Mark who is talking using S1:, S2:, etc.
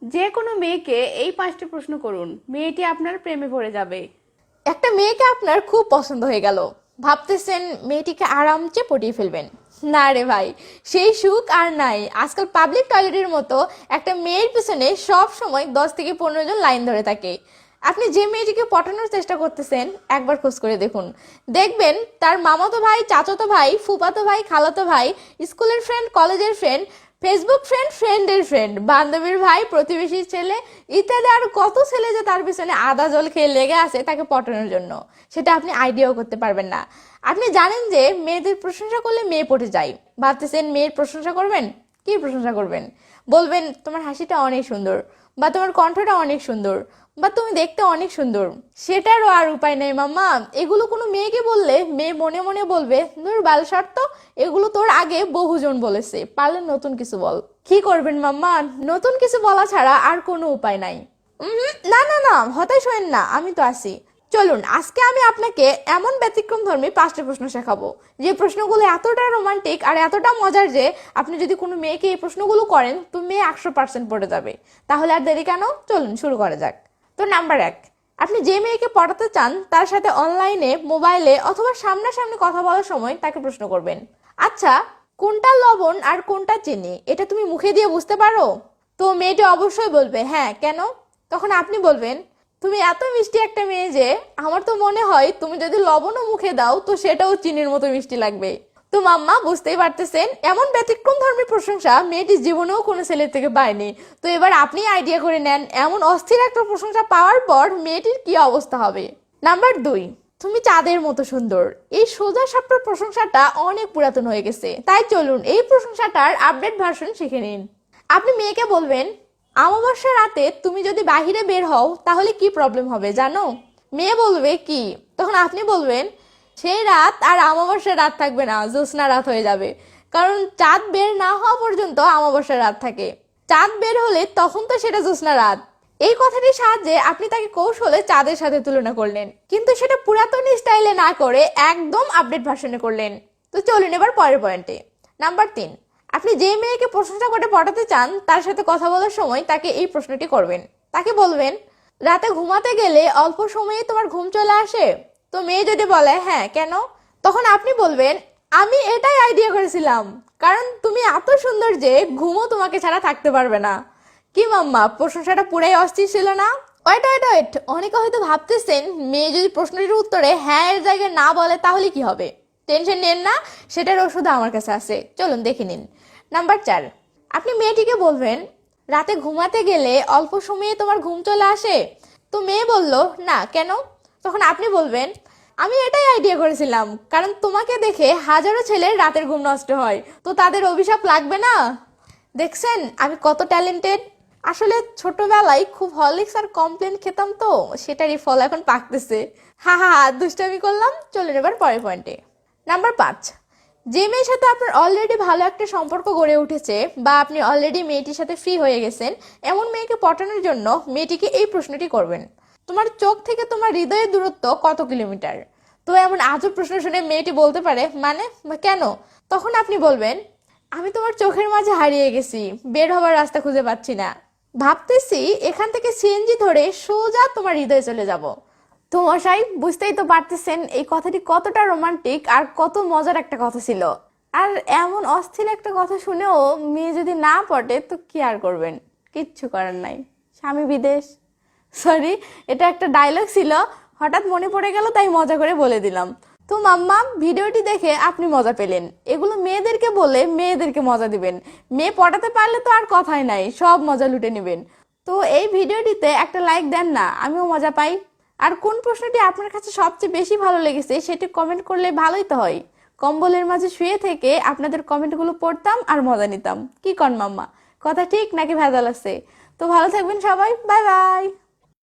S1: যে কোনো মেয়েকে এই 5টি প্রশ্ন করুন, মেয়েটি আপনার প্রেমে পড়ে যাবে।
S2: একটা মেয়েকে আপনার খুব পছন্দ হয়ে গেল, ভাবতেছেন মেয়েটিকে আরামসে পটিয়ে ফেলবেন। না রে ভাই, সেই সুখ আর নাই। আজকাল পাবলিক টয়লেটের মতো একটা মেয়ের পিছনে সব সময় 10 থেকে 15 জন লাইন ধরে থাকে। আপনি যে মেয়েটিকে পটানোর চেষ্টা করতেছেন একবার খোঁজ করে দেখুন, দেখবেন তার মামাতো ভাই, চাচাতো ভাই, ফুফাতো ভাই, খালাতো ভাই, স্কুলের ফ্রেন্ড, কলেজের ফ্রেন্ড, ফেসবুক ফ্রেন্ড, ফ্রেন্ডের ফ্রেন্ড, বান্ধবীর ভাই, প্রতিবেশীর ছেলে ইত্যাদি আর কত ছেলে যে তার পিছনে আদা জল খেয়ে লেগে আছে তাকে পটানোর জন্য, সেটা আপনি আইডিয়াও করতে পারবেন না। আপনি জানেন যে মেয়েদের প্রশংসা করলে মেয়ে পটে যায়, ভাবতেছেন মেয়ের প্রশংসা করবেন। কি প্রশংসা করবেন? বলবেন তোমার হাসিটা অনেক সুন্দর, বা তোমার কণ্ঠটা অনেক সুন্দর, বা তুমি দেখতে অনেক সুন্দর। সেটারও আর উপায় নেই মাম্মা। এগুলো কোনো মেয়েকে বললে মেয়ে মনে মনে বলবে, দূর বাল শর্ত, এগুলো তোর আগে বহুজন বলেছে, পারলে নতুন কিছু বল। কি করবেন মাম্মা? নতুন কিছু বলা ছাড়া আর কোনো উপায় নাই। না না না, হতাশ হয়েন না, আমি তো আছি। চলুন আজকে আমি আপনাকে এমন ব্যতিক্রম ধর্মী 5টি প্রশ্ন শেখাবো, যে প্রশ্নগুলো এতটা রোমান্টিক আর এতটা মজার যে আপনি যদি কোনো মেয়েকে এই প্রশ্নগুলো করেন তো মেয়ে 100% পড়ে যাবে। তাহলে আর দেরি কেন, চলুন শুরু করা যাক। তো নাম্বার 1, আপনি যে মেয়েকে পটাতে চান তার সাথে অনলাইনে, মোবাইলে অথবা সামনাসামনি কথা বলার সময় তাকে প্রশ্ন করবেন, আচ্ছা কোনটা লবণ আর কোনটা চিনি, এটা তুমি মুখে দিয়ে বুঝতে পারো? তো মেয়েটি অবশ্যই বলবে হ্যাঁ, কেন? তখন আপনি বলবেন, তুমি এত মিষ্টি একটা মেয়ে যে আমার তো মনে হয় তুমি যদি লবণও মুখে দাও তো সেটাও চিনির মতো মিষ্টি লাগবে। তো মাম্মা বুঝতেই পারতেছেন, এমন ব্যতিক্রম ধর্মী প্রশংসা মেয়েটি জীবনেও কোনো ছেলের থেকে পায়নি। তো এবার আপনি আইডিয়া করে নেন, এমন অস্থির একটা প্রশংসা পাওয়ার পর মেয়েটির কি অবস্থা হবে। নাম্বার 2, তুমি চাঁদের মতো সুন্দর। এই সোজা সাপটার প্রশংসাটা অনেক পুরাতন হয়ে গেছে, তাই চলুন এই প্রশংসাটার আপডেট ভার্সন শিখে নিন। আপনি মেয়েকে বলবেন, অমাবস্যার রাতে তুমি যদি বাহিরে বের হও তাহলে কি প্রবলেম হবে জানো? মেয়ে বলবে কি? তখন আপনি বলবেন, সেই রাত আর অমাবস্যার রাত থাকবে না, জ্যোৎস্না রাত হয়ে যাবে। কারণ চাঁদ বের না হওয়া পর্যন্ত অমাবস্যার রাত থাকে, চাঁদ বের হলে তখন তো সেটা জ্যোৎস্না রাত। এই কথাটির সাহায্যে আপনি তাকে কৌশলে চাঁদের সাথে তুলনা করলেন, কিন্তু সেটা পুরাতন স্টাইলে না করে একদম আপডেট ভার্সনে করলেন। তো চলুন এবার পরের পয়েন্টে। নাম্বার 3, আপনি যে মেয়েকে প্রশংসা করে পটাতে চান তার সাথে কথা বলার সময় তাকে এই প্রশ্নটি করবেন। তাকে বলবেন, রাতে ঘুমাতে গেলে অল্প সময়ে তোমার ঘুম চলে আসে? তো মেয়ে যদি বলে হ্যাঁ, কেন? তখন আপনি বলবেন, আমি এটাই আইডিয়া করেছিলাম, কারণ তুমি এত সুন্দর যে ঘুমও তোমাকে ছাড়া থাকতে পারবে না। কি মাম্মা, প্রশংসাটা পুরাই অস্থির ছিল না? ওয়েট ওয়েট ওয়েট, অনেকে হয়তো ভাবতেছেন মেয়ে যদি প্রশ্নটির উত্তরে হ্যাঁ এর জায়গায় না বলে তাহলে কি হবে। টেনশন নেন না, সেটার ওষুধ আমার কাছে আছে, চলুন দেখে নিন। নাম্বার 4, আপনি মেয়েটিকে বলবেন, রাতে ঘুমাতে গেলে অল্প সময়ে তোমার ঘুম চলে আসে? তো মেয়ে বলল না, কেন? তখন আপনি বলবেন, আমি এটাই আইডিয়া করেছিলাম, কারণ তোমাকে দেখে হাজারো ছেলের রাতের ঘুম নষ্ট হয়, তো তাদের অভিশাপ লাগবে না। দেখছেন আমি কত ট্যালেন্টেড। আসলে ছোটবেলায় খুব হরলিক্স আর কমপ্লেন খেতাম, তো সেটারই ফল এখন পাকতেছে। হা হা হা, দুষ্টামি করলাম। চলুন এবার পরের পয়েন্টে। নাম্বার 5, যে মেয়ের সাথে আপনার অলরেডি ভালো একটা সম্পর্ক গড়ে উঠেছে, বা আপনি অলরেডি মেয়েটির সাথে ফ্রি হয়ে গেছেন, এমন মেয়েকে পটানোর জন্য মেয়েটিকে এই প্রশ্নটি করবেন, তোমার চোখ থেকে তোমার হৃদয়ের দূরত্ব কত কিলোমিটার? তো এমন আজব প্রশ্ন শুনে মেয়েটি বলতে পারে মানে কেন? তখন আপনি বলবেন, আমি তোমার চোখের মাঝে হারিয়ে গেছি, বের হবার রাস্তা খুঁজে পাচ্ছি না, ভাবতেছি এখান থেকে সিএনজি ধরে সোজা তোমার হৃদয়ে চলে যাব। তো মশাই বুঝতেই তো পারতেছেন এই কথাটি কতটা রোমান্টিক আর কত মজার একটা কথা ছিল। আর এমন অস্থির একটা কথা শুনেও মেয়ে যদি না পটে তো কি আর করবেন, কিচ্ছু করার নাই, স্বামী বিদেশ। সরি, এটা একটা ডায়লগ ছিল, হঠাৎ মনে পড়ে গেল তাই মজা করে বলে দিলাম। তো মাম্মা ভিডিওটি দেখে আপনি মজা পেলেন, এগুলো মেয়েদেরকে বলে মেয়েদেরকে মজা দিবেন। মেয়ে পটাতে পারলে তো আর কথাই নাই, সব মজা লুটে নেবেন। তো এই ভিডিওটিতে একটা লাইক দেন না, আমিও মজা পাই। আর কোন প্রশ্নটি আপনার কাছে সবচেয়ে বেশি ভালো লেগেছে সেটি কমেন্ট করলে ভালোই তো হয়। কম্বলের মাঝে শুয়ে থেকে আপনাদের কমেন্টগুলো পড়তাম আর মজা নিতাম। কি কন মাম্মা, কথা ঠিক নাকি ভেজাল আছে? তো ভালো থাকবেন সবাই, বাই বাই।